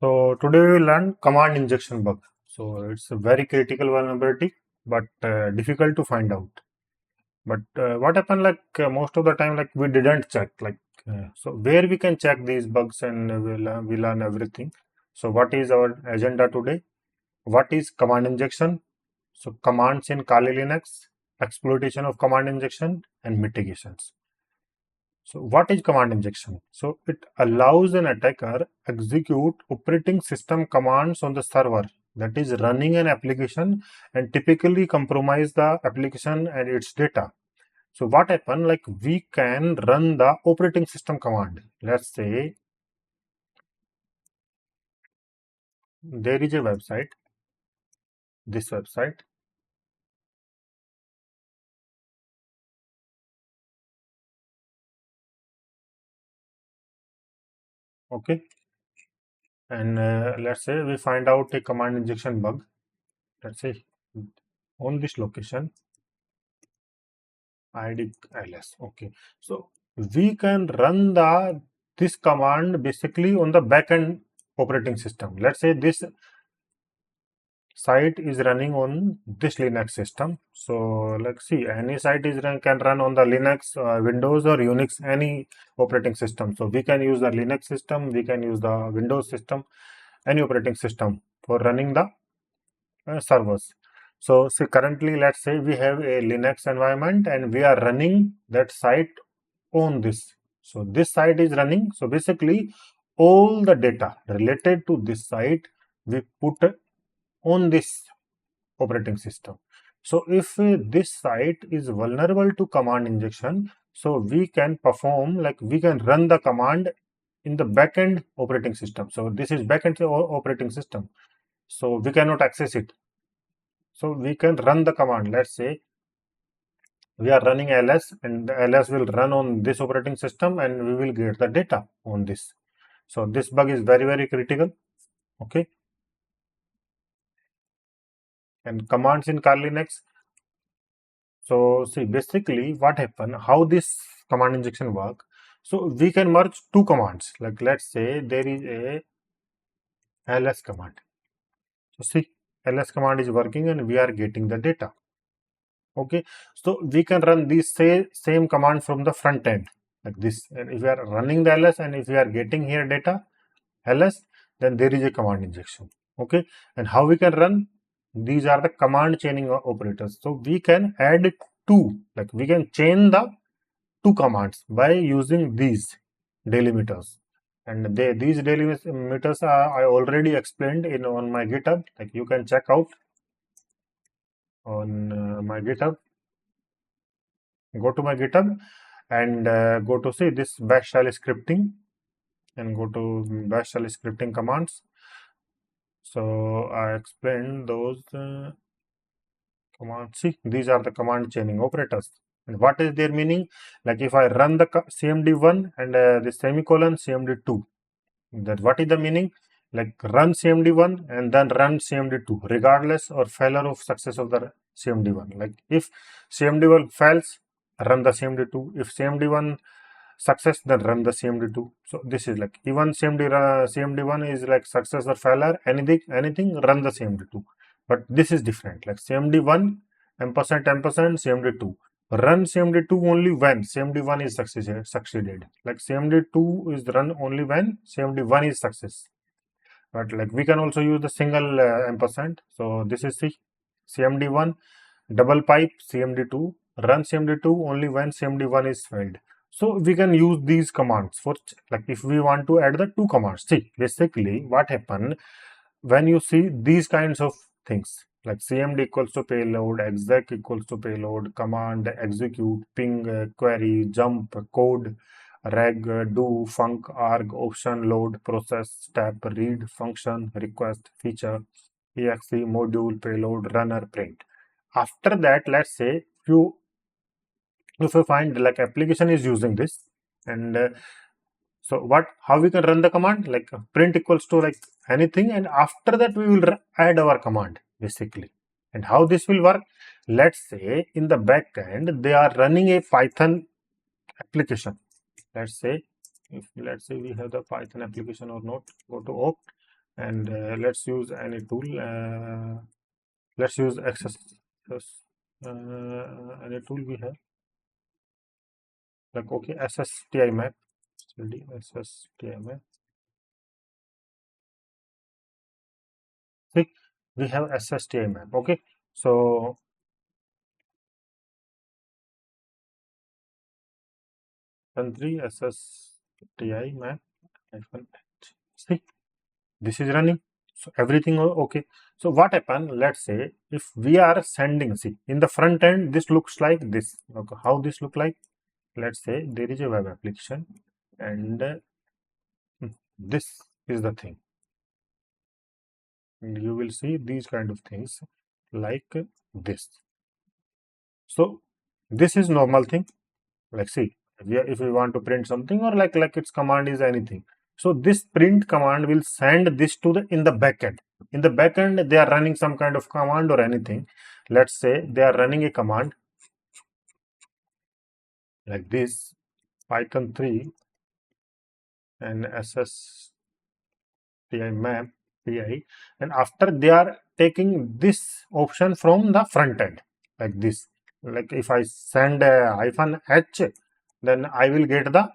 So today we will learn command injection bug. So it's a very critical vulnerability, but difficult to find out. But what happened? Most of the time, we didn't check. So where we can check these bugs, and we learn everything. So what is our agenda today? What is command injection? So commands in Kali Linux, exploitation of command injection, and mitigations. So what is command injection? So it allows an attacker execute operating system commands on the server that is running an application and typically compromise the application and its data. So what happen? Like we can run the operating system command. Let's say there is a website, this website. Okay. And let's say we find out a command injection bug. Let's say on this location. id ls. Okay, so we can run this command basically on the backend operating system. Let's say this site is running on this Linux system. So let's see, any site can run on the Linux, Windows or Unix, any operating system. So we can use the Linux system, we can use the Windows system, any operating system for running the servers. So see, currently let's say we have a Linux environment and we are running that site on this. So this site is running. So basically all the data related to this site we put on this operating system. So if this site is vulnerable to command injection, so we can perform, we can run the command in the backend operating system. So this is backend operating system. So we cannot access it. So we can run the command. Let's say we are running ls and the ls will run on this operating system and we will get the data on this. So this bug is very critical. Okay. And commands in Kali Linux. So see, basically what happened, how this command injection work. So we can merge two commands. Like let's say there is a ls command. So see, ls command is working and we are getting the data. Okay, so we can run this same command from the front end like this. And if we are running the ls and if we are getting here data ls, then there is a command injection. Okay, and how we can run? These are the command chaining operators. So we can add two, we can chain the two commands by using these delimiters. And these delimiters I already explained on my GitHub. Like you can check out on my GitHub. Go to my GitHub and go to see this bash shell scripting and go to bash shell scripting commands. So I explained those commands. See, these are the command chaining operators. And what is their meaning? Like if I run the cmd1 and the semicolon cmd2, that what is the meaning? Like run cmd1 and then run cmd2 regardless or failure of success of the cmd1. Like if cmd1 fails, run the cmd2. If cmd1 success, then run the cmd2. So this is like even cmd1 is like success or failure, anything run the cmd2. But this is different. Like cmd1 ampersand cmd2. Run cmd2 only when cmd1 is succeeded. Like cmd2 is run only when cmd1 is success. But like we can also use the single ampersand. So this is the cmd1 double pipe cmd2. Run cmd2 only when cmd1 is failed. So we can use these commands for like if we want to add the two commands. See, basically what happen when you see these kinds of things like cmd equals to payload, exec equals to payload, command, execute, ping, query, jump, code, reg, do, func, arg, option, load, process, step, read, function, request, feature, exe, module, payload, runner, print. After that, let's say if you find like application is using this and so how we can run the command, like print equals to like anything, and after that we will add our command basically. And how this will work, let's say in the back end they are running a Python application. Let's say we have the Python application or not. Go to opt and let's use any tool. Let's use access. Any tool we have, like okay, SSTI map. SSTI map. See, we have SSTI map. Okay, so three SSTI map. See, this is running, so everything okay. So what happen, let's say if we are sending, see in the front end this looks like this. Okay, how this look like? Let's say there is a web application and this is the thing, and you will see these kind of things like this. So this is normal thing, like see, if we want to print something or like its command is anything. So this print command will send this to the in the backend. In the backend, they are running some kind of command or anything. Let's say they are running a command like this, Python 3 and SSTI map PI, and after they are taking this option from the front end like this. Like if I send a -h, then I will get the,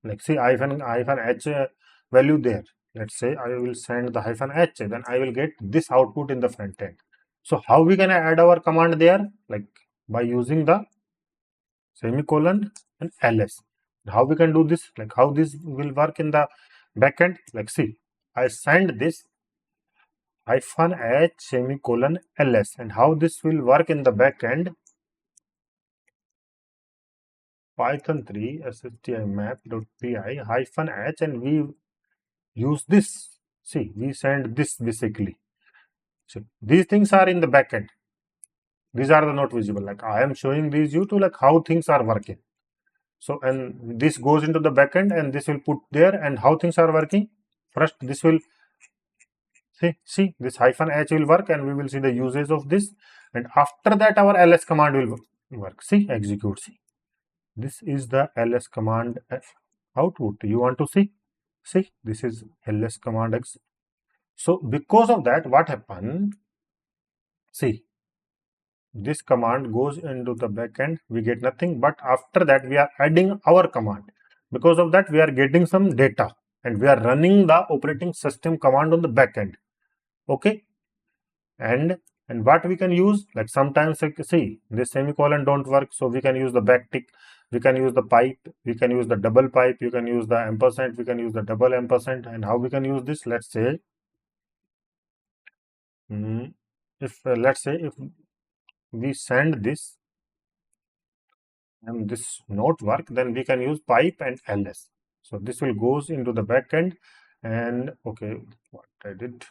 like see -h value there. Let's say I will send the -h, then I will get this output in the front end. So how we can add our command there? Like by using the semicolon and ls. How we can do this? Like how this will work in the backend? Like see, I send this -h semicolon ls, and how this will work in the backend? Python 3 SSTI map.py -h, and we use this. See, we send this basically. So these things are in the backend. These are the not visible. Like I am showing these you to like how things are working. So and this goes into the backend and this will put there, and how things are working. First, this will see this -h will work, and we will see the usage of this. And after that, our ls command will work. See, execute. See, this is the ls command output. You want to see? See, this is ls command x. So because of that, what happened? See, this command goes into the backend, we get nothing, but after that we are adding our command. Because of that, we are getting some data, and we are running the operating system command on the backend. Okay, and what we can use, like sometimes like, see this semicolon don't work, so we can use the backtick, we can use the pipe, we can use the double pipe, you can use the ampersand, we can use the double ampersand. And how we can use this? Let's say if let's say if we send this and this not work, then we can use pipe and ls. So this will goes into the backend, and okay, what I did,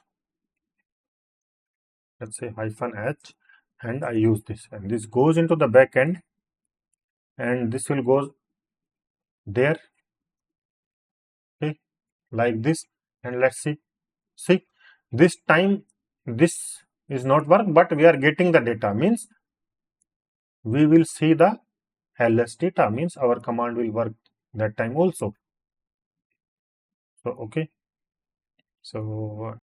let's say -h, and I use this, and this goes into the backend, and this will goes there, okay, like this. And let's see this time this is not work, but we are getting the data, means we will see the ls data, means our command will work that time also. So okay, so